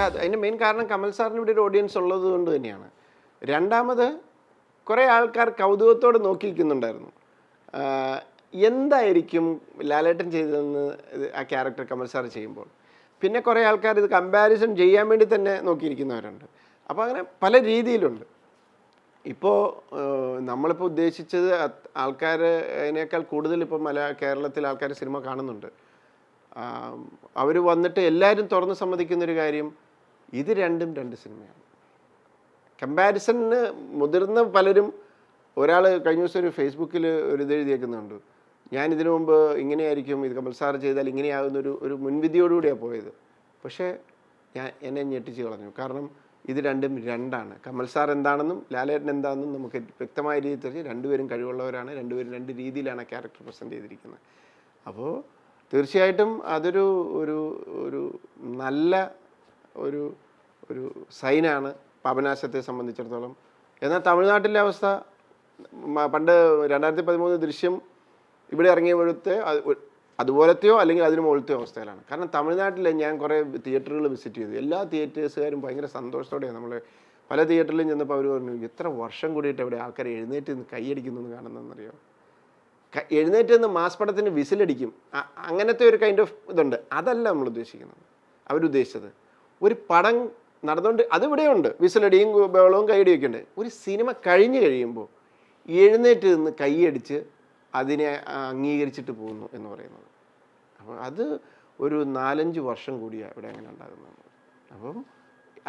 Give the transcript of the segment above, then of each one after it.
അതിൻ്റെ മെയിൻ കാരണം കമൽ സാറിന് ഇവിടെ ഒരു ഓഡിയൻസ് ഉള്ളത് കൊണ്ട് തന്നെയാണ്. രണ്ടാമത് കുറേ ആൾക്കാർ കൗതുകത്തോടെ നോക്കിയിരിക്കുന്നുണ്ടായിരുന്നു, എന്തായിരിക്കും ലാലേട്ടൻ ചെയ്തതെന്ന് ആ ക്യാരക്ടർ കമൽ സാർ ചെയ്യുമ്പോൾ. പിന്നെ കുറേ ആൾക്കാർ ഇത് കമ്പാരിസൺ ചെയ്യാൻ വേണ്ടി തന്നെ നോക്കിയിരിക്കുന്നവരുണ്ട്. അപ്പോൾ അങ്ങനെ പല രീതിയിലുണ്ട്. ഇപ്പോൾ നമ്മളിപ്പോൾ ഉദ്ദേശിച്ചത് ആൾക്കാർ അതിനേക്കാൾ കൂടുതൽ ഇപ്പോൾ കേരളത്തിൽ ആൾക്കാർ സിനിമ കാണുന്നുണ്ട്. അവർ വന്നിട്ട് എല്ലാവരും തുറന്ന് സമ്മതിക്കുന്നൊരു കാര്യം, ഇത് രണ്ടും രണ്ട് സിനിമയാണ്. കമ്പാരിസണിന് മുതിർന്ന പലരും, ഒരാൾ കഴിഞ്ഞ ദിവസം ഒരു ഫേസ്ബുക്കിൽ ഒരു ഇത് എഴുതിയേക്കുന്നുണ്ട്, ഞാൻ ഇതിനു മുമ്പ് ഇങ്ങനെയായിരിക്കും, ഇത് കമൽ സാർ ചെയ്താൽ ഇങ്ങനെയാകുന്നൊരു മുൻവിധിയോടുകൂടിയാണ് പോയത്. പക്ഷേ എന്നെ ഞെട്ടിച്ച് കളഞ്ഞു. കാരണം ഇത് രണ്ടും രണ്ടാണ്. കമൽ സാർ എന്താണെന്നും ലാലേട്ടൻ എന്താണെന്നും നമുക്ക് വ്യക്തമായ രീതിയിൽ தெரிஞ்ச് രണ്ടുപേരും കഴിവുള്ളവരാണ്, രണ്ടുപേരും രണ്ട് രീതിയിലാണ് ആ ക്യാരക്ടർ പ്രസൻറ്റ് ചെയ്തിരിക്കുന്നത്. അപ്പോൾ തീർച്ചയായിട്ടും അതൊരു ഒരു ഒരു നല്ല ഒരു ഒരു സൈനാണ് പാപനാശത്തെ സംബന്ധിച്ചിടത്തോളം. എന്നാൽ തമിഴ്നാട്ടിലെ അവസ്ഥ പണ്ട് 2013 ദൃശ്യം ഇവിടെ ഇറങ്ങിയപ്പോഴത്തെ അതുപോലത്തെയോ അല്ലെങ്കിൽ അതിന് മുകളിലത്തെയോ അവസ്ഥയിലാണ്. കാരണം തമിഴ്നാട്ടിൽ ഞാൻ കുറേ തിയേറ്ററുകൾ വിസിറ്റ് ചെയ്തു. എല്ലാ തിയേറ്റേഴ്സുകാരും ഭയങ്കര സന്തോഷത്തോടെയാണ് നമ്മൾ പല തിയേറ്ററിലും ചെന്നപ്പോൾ അവർ പറഞ്ഞു, എത്ര വർഷം കൂടിയിട്ട് ഇവിടെ ആൾക്കാർ എഴുന്നേറ്റ് നിന്ന് കൈയടിക്കുന്നു എന്ന് കാണുന്നതെന്നറിയോ. എഴുന്നേറ്റ് നിന്ന് മാസ് പടത്തിന് വിസിലടിക്കും, അങ്ങനത്തെ ഒരു കൈൻഡ് ഓഫ് ഇതുണ്ട്. അതല്ല നമ്മൾ ഉദ്ദേശിക്കുന്നത്. അവരുദ്ദേശിച്ചത് ഒരു പടം നടന്നുകൊണ്ട് അതിവിടെയുണ്ട്, വിസിലടിയും ബഹളവും കൈയടിയൊക്കെ ഉണ്ട്. ഒരു സിനിമ കഴിഞ്ഞ് കഴിയുമ്പോൾ എഴുന്നേറ്റ് നിന്ന് കൈയടിച്ച് അതിനെ അംഗീകരിച്ചിട്ട് പോകുന്നു എന്ന് പറയുന്നത്. അപ്പോൾ അത് ഒരു 4-5 വർഷം കൂടിയാണ് ഇവിടെ അങ്ങനെ ഉണ്ടാകുന്നത്. അപ്പം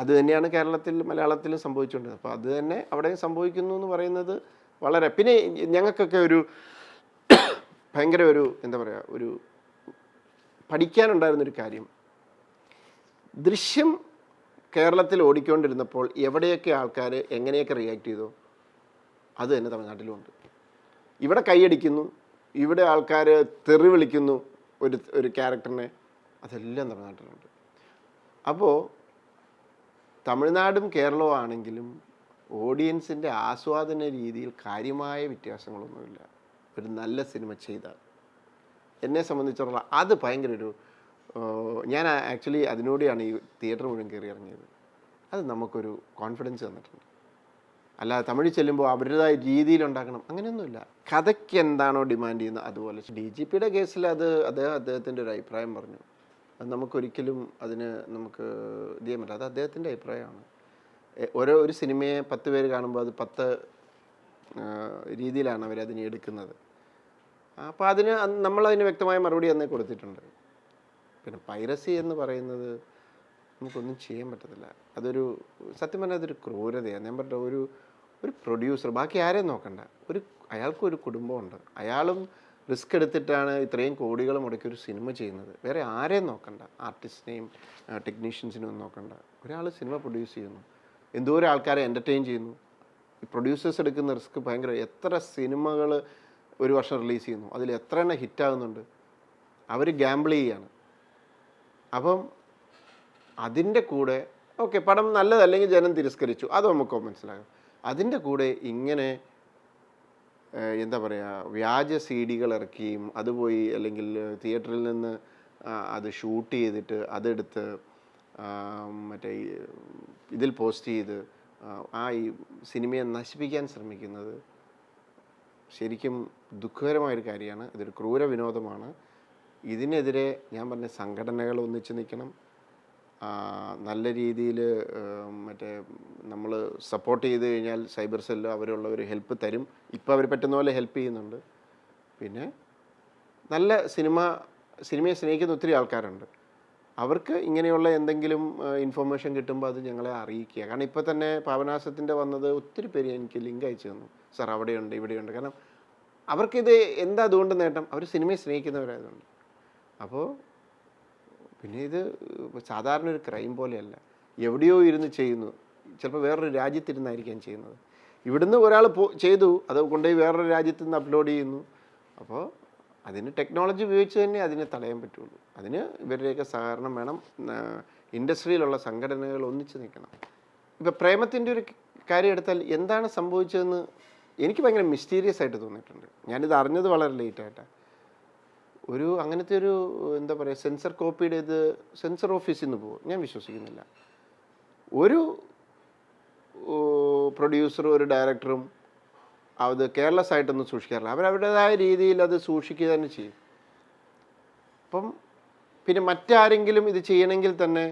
അത് തന്നെയാണ് കേരളത്തിൽ മലയാളത്തിലും സംഭവിച്ചുകൊണ്ടിരുന്നത്. അപ്പോൾ അത് തന്നെ അവിടെ സംഭവിക്കുന്നു എന്ന് പറയുന്നത് വളരെ. പിന്നെ ഞങ്ങൾക്കൊക്കെ ഒരു ഭയങ്കര ഒരു എന്താ പറയുക, ഒരു പഠിക്കാനുണ്ടായിരുന്നൊരു കാര്യം, ദൃശ്യം കേരളത്തിൽ ഓടിക്കൊണ്ടിരുന്നപ്പോൾ എവിടെയൊക്കെ ആൾക്കാർ എങ്ങനെയൊക്കെ റിയാക്ട് ചെയ്തോ അത് തന്നെ തമിഴ്നാട്ടിലുമുണ്ട്. ഇവിടെ കൈയടിക്കുന്നു, ഇവിടെ ആൾക്കാർ തെറി വിളിക്കുന്നു ഒരു ക്യാരക്ടറിനെ, അതെല്ലാം തമിഴ്നാട്ടിലുണ്ട്. അപ്പോൾ തമിഴ്നാടും കേരളവും ആണെങ്കിലും ഓഡിയൻസിൻ്റെ ആസ്വാദന രീതിയിൽ കാര്യമായ വ്യത്യാസങ്ങളൊന്നുമില്ല ഒരു നല്ല സിനിമ ചെയ്താൽ. എന്നെ സംബന്ധിച്ചിടത്തോളം അത് ഭയങ്കര ഒരു, ഞാൻ ആക്ച്വലി അതിനോടെയാണ് ഈ തിയേറ്റർ മുഴുവൻ കയറി ഇറങ്ങിയത്. അത് നമുക്കൊരു കോൺഫിഡൻസ് തന്നിട്ടുണ്ട്. അല്ലാതെ തമിഴ് ചെല്ലുമ്പോൾ അവരുടേതായ രീതിയിലുണ്ടാക്കണം അങ്ങനെയൊന്നുമില്ല. കഥയ്ക്ക് എന്താണോ ഡിമാൻഡ് ചെയ്യുന്നത് അതുപോലെ. DGPയുടെ കേസിൽ അദ്ദേഹത്തിൻ്റെ ഒരു അഭിപ്രായം പറഞ്ഞു. അത് നമുക്കൊരിക്കലും നമുക്ക് ഇത് ചെയ്യാൻ പറ്റില്ല. അത് അദ്ദേഹത്തിൻ്റെ അഭിപ്രായമാണ്. ഒരു സിനിമയെ 10 പേര് കാണുമ്പോൾ അത് 10 രീതിയിലാണ് അവരതിനെ എടുക്കുന്നത്. അപ്പോൾ നമ്മളതിന് വ്യക്തമായ മറുപടി തന്നെ കൊടുത്തിട്ടുണ്ട്. പിന്നെ പൈറസി എന്ന് പറയുന്നത് നമുക്കൊന്നും ചെയ്യാൻ പറ്റത്തില്ല. സത്യം പറഞ്ഞാൽ അതൊരു ക്രൂരതയാണ്. ഞാൻ പറഞ്ഞ ഒരു പ്രൊഡ്യൂസർ ബാക്കി ആരെയും നോക്കണ്ട, അയാൾക്കൊരു കുടുംബമുണ്ട്, അയാളും റിസ്ക് എടുത്തിട്ടാണ് ഇത്രയും കോടികൾ മുടക്കി ഒരു സിനിമ ചെയ്യുന്നത്. വേറെ ആരെയും നോക്കണ്ട, ആർട്ടിസ്റ്റിനെയും ടെക്നീഷ്യൻസിനെയും ഒന്നും നോക്കണ്ട. ഒരാൾ സിനിമ പ്രൊഡ്യൂസ് ചെയ്യുന്നു, എന്തോരം ആൾക്കാരെ എൻ്റർടൈൻ ചെയ്യുന്നു. ഈ പ്രൊഡ്യൂസേഴ്സ് എടുക്കുന്ന റിസ്ക് ഭയങ്കര. എത്ര സിനിമകൾ ഒരു വർഷം റിലീസ് ചെയ്യുന്നു, അതിൽ എത്ര എണ്ണം ഹിറ്റാകുന്നുണ്ട്. അവർ ഗാംബിൾ ചെയ്യാണ്. അപ്പം അതിൻ്റെ കൂടെ ഓക്കെ പടം നല്ലതല്ലെങ്കിൽ ജനം തിരസ്കരിച്ചു, അത് നമുക്ക് മനസ്സിലാകും. അതിൻ്റെ കൂടെ ഇങ്ങനെ എന്താ പറയുക, വ്യാജ CD ഇറക്കിയും അത് പോയി അല്ലെങ്കിൽ തിയേറ്ററിൽ നിന്ന് അത് ഷൂട്ട് ചെയ്തിട്ട് അതെടുത്ത് മറ്റേ ഇതിൽ പോസ്റ്റ് ചെയ്ത് ഈ സിനിമയെ നശിപ്പിക്കാൻ ശ്രമിക്കുന്നത് ശരിക്കും ദുഃഖകരമായൊരു കാര്യമാണ്. ഇതൊരു ക്രൂര വിനോദമാണ്. ഇതിനെതിരെ ഞാൻ പറഞ്ഞ സംഘടനകൾ ഒന്നിച്ച് നിൽക്കണം. നല്ല രീതിയിൽ നമ്മൾ സപ്പോർട്ട് ചെയ്ത് കഴിഞ്ഞാൽ സൈബർ സെല്ല് അവരുള്ളവർ ഹെൽപ്പ് തരും. ഇപ്പോൾ അവർ പറ്റുന്ന പോലെ ഹെൽപ്പ് ചെയ്യുന്നുണ്ട്. പിന്നെ നല്ല സിനിമയെ സ്നേഹിക്കുന്ന ഒത്തിരി ആൾക്കാരുണ്ട്. അവർക്ക് ഇങ്ങനെയുള്ള എന്തെങ്കിലും ഇൻഫർമേഷൻ കിട്ടുമ്പോൾ അത് ഞങ്ങളെ അറിയിക്കുക. കാരണം ഇപ്പോൾ തന്നെ പാപനാശത്തിൻ്റെ വന്നത് ഒത്തിരി പേര് എനിക്ക് ലിങ്ക് അയച്ചു തന്നു, സാർ അവിടെയുണ്ട് ഇവിടെയുണ്ട്. കാരണം അവർക്കിത് എന്താ അതുകൊണ്ട് നേട്ടം, അവർ സിനിമയെ സ്നേഹിക്കുന്നവരായതുകൊണ്ട്. അപ്പോൾ പിന്നെ ഇത് സാധാരണ ഒരു ക്രൈം പോലെയല്ല, എവിടെയോ ഇരുന്ന് ചെയ്യുന്നു. ചിലപ്പോൾ വേറൊരു രാജ്യത്തിരുന്നായിരിക്കാം ചെയ്യുന്നത്. ഇവിടുന്ന് ഒരാൾ ചെയ്തു, അത് കൊണ്ടുപോയി വേറൊരു രാജ്യത്തു നിന്ന് അപ്ലോഡ് ചെയ്യുന്നു. അപ്പോൾ അതിന് ടെക്നോളജി ഉപയോഗിച്ച് തന്നെ അതിനെ തടയാൻ പറ്റുള്ളൂ. അതിന് ഇവരുടെയൊക്കെ സഹകരണം വേണം. ഇൻഡസ്ട്രിയിലുള്ള സംഘടനകൾ ഒന്നിച്ച് നിൽക്കണം. ഇപ്പോൾ പ്രേമത്തിൻ്റെ ഒരു കാര്യം എടുത്താൽ എന്താണ് സംഭവിച്ചതെന്ന് എനിക്ക് ഭയങ്കര മിസ്റ്റീരിയസ് ആയിട്ട് തോന്നിയിട്ടുണ്ട്. ഞാനിത് അറിഞ്ഞത് വളരെ ലേറ്റായിട്ടാണ്. അങ്ങനത്തെ ഒരു എന്താ പറയുക, സെൻസർ കോപ്പിയുടെ ഇത് സെൻസർ ഓഫീസിൽ നിന്ന് പോകും ഞാൻ വിശ്വസിക്കുന്നില്ല. ഒരു പ്രൊഡ്യൂസറും ഒരു ഡയറക്ടറും അത് കെയർലെസ് ആയിട്ടൊന്നും സൂക്ഷിക്കാറില്ല. അവരവരുടേതായ രീതിയിൽ അത് സൂക്ഷിക്കുക തന്നെ ചെയ്യും. അപ്പം പിന്നെ മറ്റാരെങ്കിലും ഇത് ചെയ്യണമെങ്കിൽ തന്നെ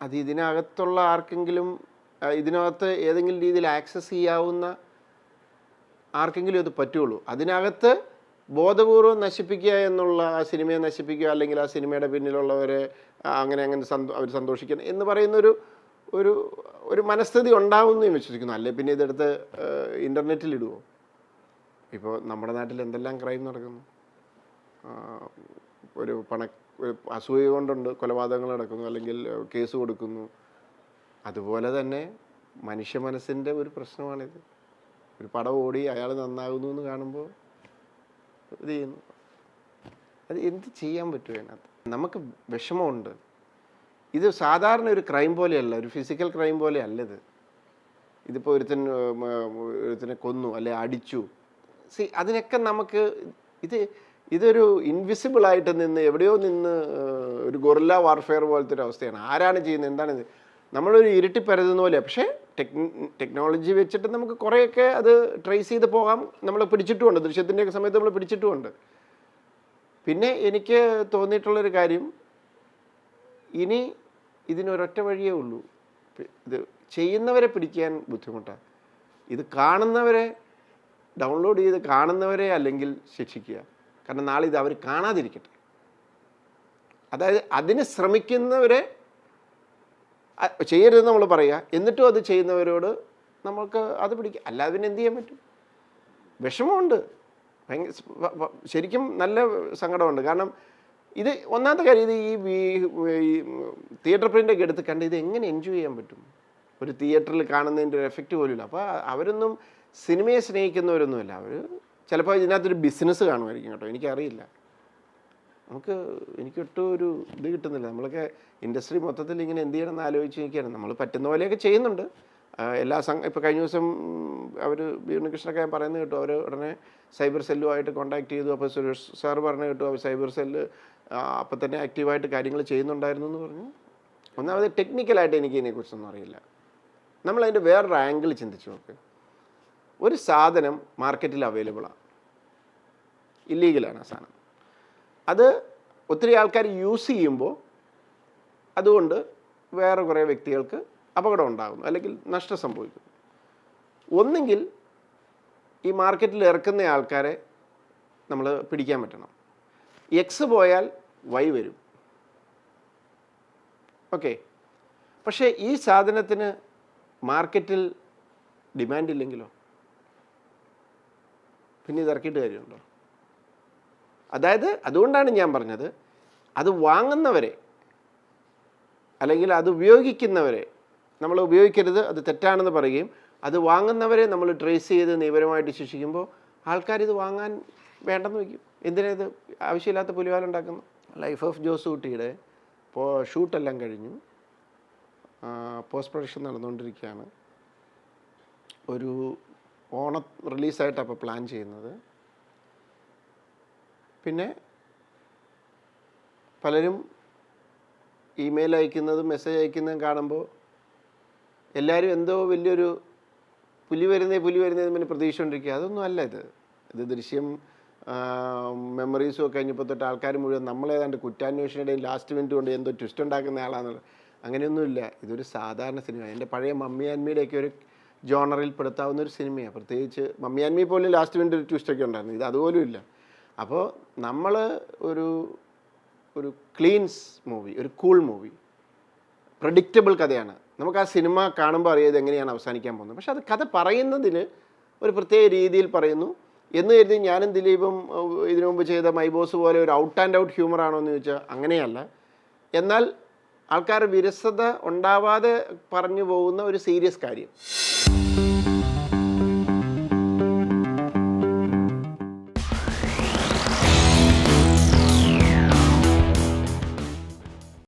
അത് ഇതിനകത്തുള്ള ആർക്കെങ്കിലും, ഇതിനകത്ത് ഏതെങ്കിലും രീതിയിൽ ആക്സസ് ചെയ്യാവുന്ന ആർക്കെങ്കിലും ഇത് പറ്റുള്ളൂ. അതിനകത്ത് ബോധപൂർവം നശിപ്പിക്കുക എന്നുള്ള, ആ സിനിമയെ നശിപ്പിക്കുക, അല്ലെങ്കിൽ ആ സിനിമയുടെ പിന്നിലുള്ളവരെ അങ്ങനെ അവർ സന്തോഷിക്കണം എന്ന് പറയുന്നൊരു ഒരു ഒരു മനസ്ഥിതി ഉണ്ടാവുമെന്ന് ഞാൻ വിശ്വസിക്കുന്നു. അല്ലെ പിന്നെ ഇതെടുത്ത് ഇൻ്റർനെറ്റിൽ ഇടുമോ? ഇപ്പോൾ നമ്മുടെ നാട്ടിൽ എന്തെല്ലാം ക്രൈം നടക്കുന്നു. ഒരു അസൂയ കൊണ്ടുണ്ട് കൊലപാതകങ്ങൾ നടക്കുന്നു, അല്ലെങ്കിൽ കേസ് കൊടുക്കുന്നു. അതുപോലെ തന്നെ മനുഷ്യ മനസ്സിൻ്റെ ഒരു പ്രശ്നമാണിത്. ഒരു പടം ഓടി അയാൾ നന്നാകുന്നു എന്ന് കാണുമ്പോൾ ഇത് ചെയ്യുന്നു. അത് എന്ത് ചെയ്യാൻ പറ്റും അതിനകത്ത്? നമുക്ക് വിഷമമുണ്ട്. ഇത് സാധാരണ ഒരു ക്രൈം പോലെയല്ല, ഒരു ഫിസിക്കൽ ക്രൈം പോലെ അല്ലത്. ഇതിപ്പോൾ ഒരുത്തനെ കൊന്നു അല്ലെ അടിച്ചു, അതിനൊക്കെ നമുക്ക് ഇതൊരു ഇൻവിസിബിളായിട്ട് നിന്ന് എവിടെയോ നിന്ന് ഒരു ഗൊറില്ല വാർഫെയർ പോലത്തെ ഒരു അവസ്ഥയാണ്. ആരാണ് ചെയ്യുന്നത്, എന്താണിത്? നമ്മളൊരു ഇരുട്ടിപ്പരതുന്ന പോലെ. പക്ഷേ ടെക്നോളജി വെച്ചിട്ട് നമുക്ക് കുറേയൊക്കെ അത് ട്രേസ് ചെയ്ത് പോകാം. നമ്മൾ പിടിച്ചിട്ടുമുണ്ട്, ദൃശ്യത്തിൻ്റെയൊക്കെ സമയത്ത് നമ്മൾ പിടിച്ചിട്ടുമുണ്ട്. പിന്നെ എനിക്ക് തോന്നിയിട്ടുള്ളൊരു കാര്യം, ഇനി ഇതിനൊരൊറ്റ വഴിയേ ഉള്ളൂ. ഇത് ചെയ്യുന്നവരെ പിടിക്കാൻ ബുദ്ധിമുട്ടാണ്. ഇത് കാണുന്നവരെ, ഡൗൺലോഡ് ചെയ്ത് കാണുന്നവരെ അല്ലെങ്കിൽ ശിക്ഷിക്കുക. കാരണം നാളെ ഇത് അവർ കാണാതിരിക്കട്ടെ. അതായത് അതിന് ശ്രമിക്കുന്നവരെ ചെയ്യരുതെന്ന് നമ്മൾ പറയുക, എന്നിട്ടും അത് ചെയ്യുന്നവരോട് നമുക്ക് അത് പിടിക്കുക. അല്ലാതെ പിന്നെ എന്ത് ചെയ്യാൻ പറ്റും? വിഷമമുണ്ട്, ശരിക്കും നല്ല സങ്കടമുണ്ട്. കാരണം ഇത് ഒന്നാമത്തെ കാര്യം, ഇത് ഈ തിയേറ്റർ പ്രിൻ്റൊക്കെ എടുത്ത് കണ്ട് ഇത് എങ്ങനെ എൻജോയ് ചെയ്യാൻ പറ്റും? ഒരു തിയേറ്ററിൽ കാണുന്നതിൻ്റെ ഒരു എഫക്റ്റ് പോലും ഇല്ല. അപ്പോൾ അവരൊന്നും സിനിമയെ സ്നേഹിക്കുന്നവരൊന്നുമല്ല. അവർ ചിലപ്പോൾ ഇതിനകത്തൊരു ബിസിനസ് കാണുമായിരിക്കും കേട്ടോ, എനിക്കറിയില്ല. എനിക്കൊട്ടും ഒരു ഇത് കിട്ടുന്നില്ല. നമ്മളൊക്കെ ഇൻഡസ്ട്രി മൊത്തത്തിൽ ഇങ്ങനെ എന്ത് ചെയ്യണമെന്ന് ആലോചിച്ച് നിൽക്കുകയാണ്. നമ്മൾ പറ്റുന്ന പോലെയൊക്കെ ചെയ്യുന്നുണ്ട്. ഇപ്പോൾ കഴിഞ്ഞ ദിവസം അവർ ഉണ്ണികൃഷ്ണനൊക്കെ പറയുന്നത് കേട്ടു, അവർ ഉടനെ സൈബർ സെല്ലുമായിട്ട് കോൺടാക്ട് ചെയ്തു. അപ്പോൾ സുരേഷ് സാർ പറഞ്ഞു കേട്ടു, അവർ സൈബർ സെല്ല് അപ്പം തന്നെ ആക്റ്റീവായിട്ട് കാര്യങ്ങൾ ചെയ്യുന്നുണ്ടായിരുന്നു എന്ന് പറഞ്ഞു. ഒന്നാമത് ടെക്നിക്കലായിട്ട് എനിക്ക് ഇതിനെക്കുറിച്ചൊന്നും അറിയില്ല. നമ്മളതിൻ്റെ വേറൊരു ആംഗിൾ ചിന്തിച്ച് നോക്ക്. ഒരു സാധനം മാർക്കറ്റിൽ അവൈലബിളാണ്, ഇല്ലീഗലാണ് ആ സാധനം. അത് ഒത്തിരി ആൾക്കാർ യൂസ് ചെയ്യുമ്പോൾ അതുകൊണ്ട് വേറെ കുറേ വ്യക്തികൾക്ക് അപകടം ഉണ്ടാകുന്നു, അല്ലെങ്കിൽ നഷ്ടം സംഭവിക്കുന്നു. ഒന്നെങ്കിൽ ഈ മാർക്കറ്റിൽ ഇറക്കുന്ന ആൾക്കാരെ നമ്മൾ പിടിക്കാൻ പറ്റണം. എക്സ് പോയാൽ വൈ വരും. ഓക്കെ, പക്ഷേ ഈ സാധനത്തിന് മാർക്കറ്റിൽ ഡിമാൻഡ് ഇല്ലെങ്കിലോ? പിന്നെ ഇത് ഇറക്കിയിട്ട് കാര്യമുണ്ടോ? അതായത് അതുകൊണ്ടാണ് ഞാൻ പറഞ്ഞത്, അത് വാങ്ങുന്നവരെ അല്ലെങ്കിൽ അത് ഉപയോഗിക്കുന്നവരെ നമ്മൾ ഉപയോഗിക്കരുത്, അത് തെറ്റാണെന്ന് പറയുകയും അത് വാങ്ങുന്നവരെ നമ്മൾ ട്രേസ് ചെയ്ത് നിയമപരമായിട്ട് ശിക്ഷിക്കുമ്പോൾ ആൾക്കാരിത് വാങ്ങാൻ വേണ്ടെന്ന് വയ്ക്കും. എന്തിനാത് ആവശ്യമില്ലാത്ത പുലിവാലുണ്ടാക്കുന്നു? ലൈഫ് ഓഫ് ജോസ് കുട്ടിയുടെ ഷൂട്ടെല്ലാം കഴിഞ്ഞു, പോസ്റ്റ് പ്രൊഡക്ഷൻ നടന്നുകൊണ്ടിരിക്കുകയാണ്. ഒരു റിലീസായിട്ട് അപ്പോൾ പ്ലാൻ ചെയ്യുന്നത്. പിന്നെ പലരും ഇമെയിൽ അയക്കുന്നതും മെസ്സേജ് അയക്കുന്നതും കാണുമ്പോൾ എല്ലാവരും എന്തോ വലിയൊരു പുലി വരുന്നേ പിന്നെ പ്രതീക്ഷ കൊണ്ടിരിക്കുക. അതൊന്നും അല്ല ഇത് ദൃശ്യം മെമ്മറീസും ഒക്കെ കഴിഞ്ഞപ്പോൾ തൊട്ട് ആൾക്കാർ മുഴുവൻ നമ്മളേതാണ്ട് കുറ്റാന്വേഷണയുടെയും ലാസ്റ്റ് മിനിറ്റ് കൊണ്ട് എന്തോ ട്വിസ്റ്റ് ഉണ്ടാക്കുന്ന ആളാണെന്നുള്ളത്. അങ്ങനെയൊന്നുമില്ല. ഇതൊരു സാധാരണ സിനിമ. എൻ്റെ പഴയ മമ്മി ആൻഡ് മീയുടെയൊക്കെ ഒരു ജോണറിൽ പെടുത്താവുന്ന ഒരു സിനിമയാണ്. പ്രത്യേകിച്ച് മമ്മി ആൻഡ് മീ പോലും ലാസ്റ്റ് മിനിറ്റ് ഒരു ട്വിസ്റ്റൊക്കെ ഉണ്ടായിരുന്നു. ഇത് അതുപോലും ഇല്ല. അപ്പോൾ നമ്മൾ ഒരു ക്ലീൻസ് മൂവി, ഒരു കൂൾ മൂവി, പ്രഡിക്റ്റബിൾ കഥയാണ്. നമുക്ക് ആ സിനിമ കാണുമ്പോൾ അറിയാതെ എങ്ങനെയാണ് അവസാനിക്കാൻ പോകുന്നത്. പക്ഷെ അത് കഥ പറയുന്നതിന് ഒരു പ്രത്യേക രീതിയിൽ പറയുന്നു എന്ന് കരുതി ഞാനും ദിലീപും ഇതിനു മുമ്പ് ചെയ്ത മൈ ബോസ് പോലെ ഒരു ഔട്ട് ആൻഡ് ഔട്ട് ഹ്യൂമർ ആണോ എന്ന് ചോദിച്ചാൽ അങ്ങനെയല്ല. എന്നാൽ ആൾക്കാർ വിരസത ഉണ്ടാവാതെ പറഞ്ഞു പോകുന്ന ഒരു സീരിയസ് കാര്യം.